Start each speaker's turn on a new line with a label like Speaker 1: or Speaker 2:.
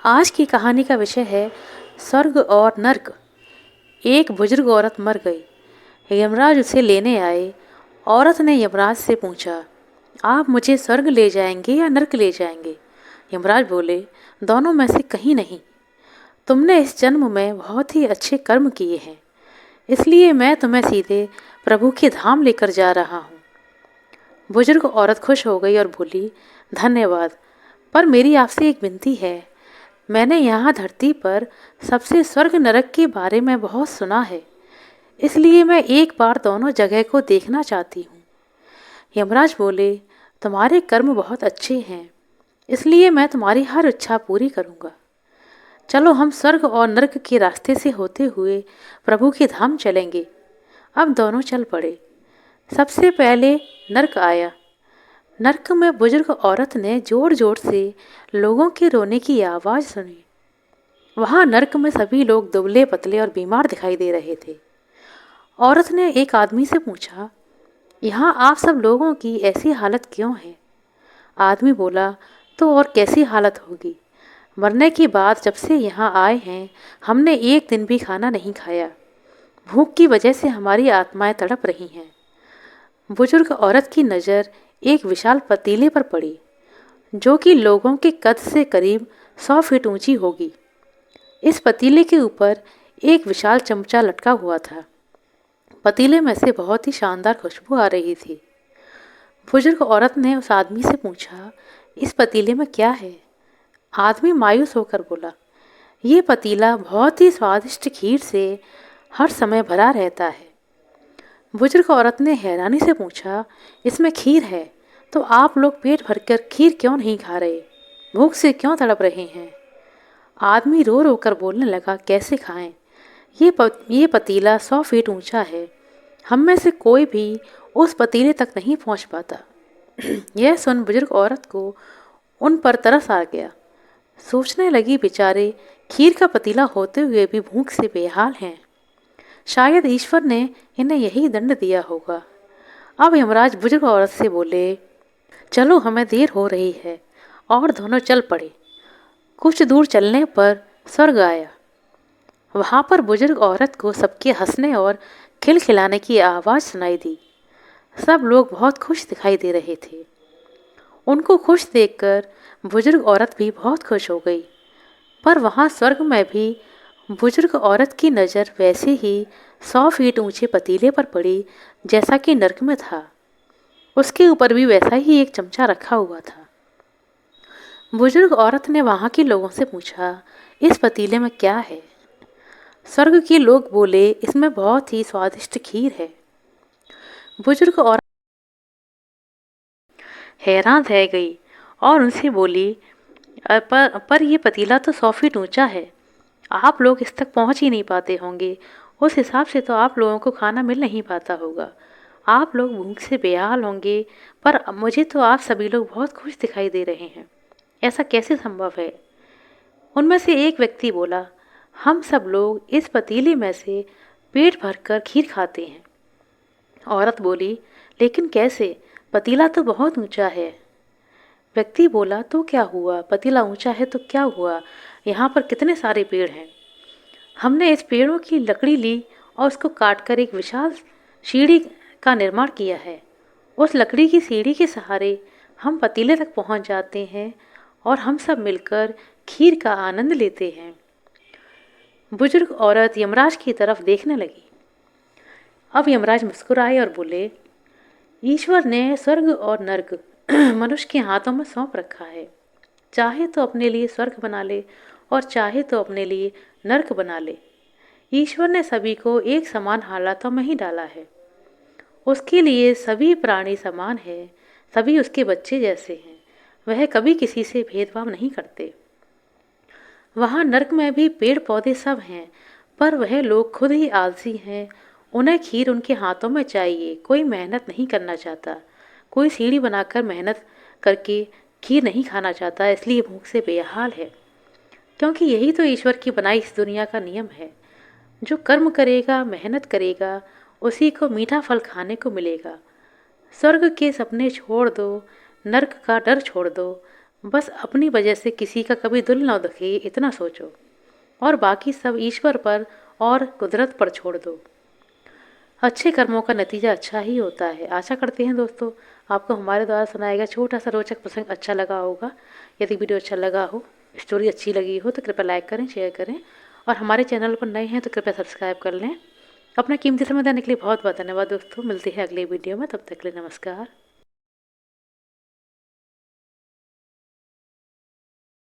Speaker 1: आज की कहानी का विषय है स्वर्ग और नर्क। एक बुजुर्ग औरत मर गई। यमराज उसे लेने आए। औरत ने यमराज से पूछा, आप मुझे स्वर्ग ले जाएंगे या नर्क ले जाएंगे? यमराज बोले, दोनों में से कहीं नहीं। तुमने इस जन्म में बहुत ही अच्छे कर्म किए हैं, इसलिए मैं तुम्हें सीधे प्रभु के धाम लेकर जा रहा हूँ। बुजुर्ग औरत खुश हो गई और बोली, धन्यवाद, पर मेरी आपसे एक विनती है। मैंने यहाँ धरती पर सबसे स्वर्ग नरक के बारे में बहुत सुना है, इसलिए मैं एक बार दोनों जगह को देखना चाहती हूँ। यमराज बोले, तुम्हारे कर्म बहुत अच्छे हैं, इसलिए मैं तुम्हारी हर इच्छा पूरी करूँगा। चलो हम स्वर्ग और नरक के रास्ते से होते हुए प्रभु के धाम चलेंगे। अब दोनों चल पड़े। सबसे पहले नरक आया। नरक में बुजुर्ग औरत ने जोर जोर से लोगों के रोने की आवाज़ सुनी। वहाँ नरक में सभी लोग दुबले पतले और बीमार दिखाई दे रहे थे। औरत ने एक आदमी से पूछा, यहाँ आप सब लोगों की ऐसी हालत क्यों है? आदमी बोला, तो और कैसी हालत होगी? मरने के बाद जब से यहाँ आए हैं, हमने एक दिन भी खाना नहीं खाया। भूख की वजह से हमारी आत्माएं तड़प रही हैं। बुजुर्ग औरत की नज़र एक विशाल पतीले पर पड़ी, जो कि लोगों के कद से करीब 100 फीट ऊंची होगी। इस पतीले के ऊपर एक विशाल चमचा लटका हुआ था। पतीले में से बहुत ही शानदार खुशबू आ रही थी। बुजुर्ग औरत ने उस आदमी से पूछा, इस पतीले में क्या है? आदमी मायूस होकर बोला, ये पतीला बहुत ही स्वादिष्ट खीर से हर समय भरा रहता है। बुजुर्ग औरत ने हैरानी से पूछा, इसमें खीर है तो आप लोग पेट भरकर खीर क्यों नहीं खा रहे? भूख से क्यों तड़प रहे हैं? आदमी रो रो कर बोलने लगा, कैसे खाएं? ये पतीला 100 फीट ऊंचा है। हम में से कोई भी उस पतीले तक नहीं पहुंच पाता। यह सुन बुजुर्ग औरत को उन पर तरस आ गया। सोचने लगी, बेचारे खीर का पतीला होते हुए भी भूख से बेहाल हैं। शायद ईश्वर ने इन्हें यही दंड दिया होगा। अब यमराज बुजुर्ग औरत से बोले, चलो हमें देर हो रही है, और दोनों चल पड़े। कुछ दूर चलने पर स्वर्ग आया। वहाँ पर बुजुर्ग औरत को सबके हंसने और खिलखिलाने की आवाज़ सुनाई दी। सब लोग बहुत खुश दिखाई दे रहे थे। उनको खुश देखकर बुजुर्ग औरत भी बहुत खुश हो गई। पर वहाँ स्वर्ग में भी बुजुर्ग औरत की नज़र वैसे ही 100 फीट ऊंचे पतीले पर पड़ी जैसा कि नरक में था। उसके ऊपर भी वैसा ही एक चमचा रखा हुआ था। बुजुर्ग औरत ने वहाँ के लोगों से पूछा, इस पतीले में क्या है? स्वर्ग के लोग बोले, इसमें बहुत ही स्वादिष्ट खीर है। बुजुर्ग औरत हैरान रह गई और उनसे बोली, पर यह पतीला तो 100 फीट ऊंचा है। आप लोग इस तक पहुंच ही नहीं पाते होंगे। उस हिसाब से तो आप लोगों को खाना मिल नहीं पाता होगा। आप लोग भूख से बेहाल होंगे, पर मुझे तो आप सभी लोग बहुत खुश दिखाई दे रहे हैं। ऐसा कैसे संभव है? उनमें से एक व्यक्ति बोला, हम सब लोग इस पतीले में से पेट भरकर खीर खाते हैं। औरत बोली, लेकिन कैसे? पतीला तो बहुत ऊंचा है। व्यक्ति बोला, तो क्या हुआ? पतीला ऊंचा है तो क्या हुआ? यहाँ पर कितने सारे पेड़ हैं। हमने इस पेड़ों की लकड़ी ली और उसको काटकर एक विशाल सीढ़ी का निर्माण किया है। उस लकड़ी की सीढ़ी के सहारे हम पतीले तक पहुँच जाते हैं और हम सब मिलकर खीर का आनंद लेते हैं। बुजुर्ग औरत यमराज की तरफ देखने लगी। अब यमराज मुस्कुराए और बोले, ईश्वर ने स्वर्ग और नर्क मनुष्य के हाथों में सौंप रखा है। चाहे तो अपने लिए स्वर्ग बना ले और चाहे तो अपने लिए नर्क बना ले। ईश्वर ने सभी को एक समान हालातों में ही डाला है। उसके लिए सभी प्राणी समान हैं, सभी उसके बच्चे जैसे हैं। वह कभी किसी से भेदभाव नहीं करते। वहाँ नर्क में भी पेड़ पौधे सब हैं, पर वह लोग खुद ही आलसी हैं। उन्हें खीर उनके हाथों में चाहिए। कोई मेहनत नहीं करना चाहता। कोई सीढ़ी बनाकर मेहनत करके खीर नहीं खाना चाहता, इसलिए भूख से बेहाल है। क्योंकि यही तो ईश्वर की बनाई इस दुनिया का नियम है। जो कर्म करेगा, मेहनत करेगा, उसी को मीठा फल खाने को मिलेगा। स्वर्ग के सपने छोड़ दो, नर्क का डर छोड़ दो, बस अपनी वजह से किसी का कभी दिल ना दुखे, इतना सोचो, और बाकी सब ईश्वर पर और कुदरत पर छोड़ दो। अच्छे कर्मों का नतीजा अच्छा ही होता है। आशा करते हैं दोस्तों आपको हमारे द्वारा सुनाया गया छोटा सा रोचक प्रसंग अच्छा लगा होगा। यदि वीडियो अच्छा लगा हो, स्टोरी अच्छी लगी हो तो कृपया लाइक करें, शेयर करें, और हमारे चैनल पर नए हैं तो कृपया सब्सक्राइब कर लें। अपना कीमती समय देने के लिए बहुत बहुत धन्यवाद दोस्तों। मिलते हैं अगले वीडियो में, तब तक के लिए नमस्कार।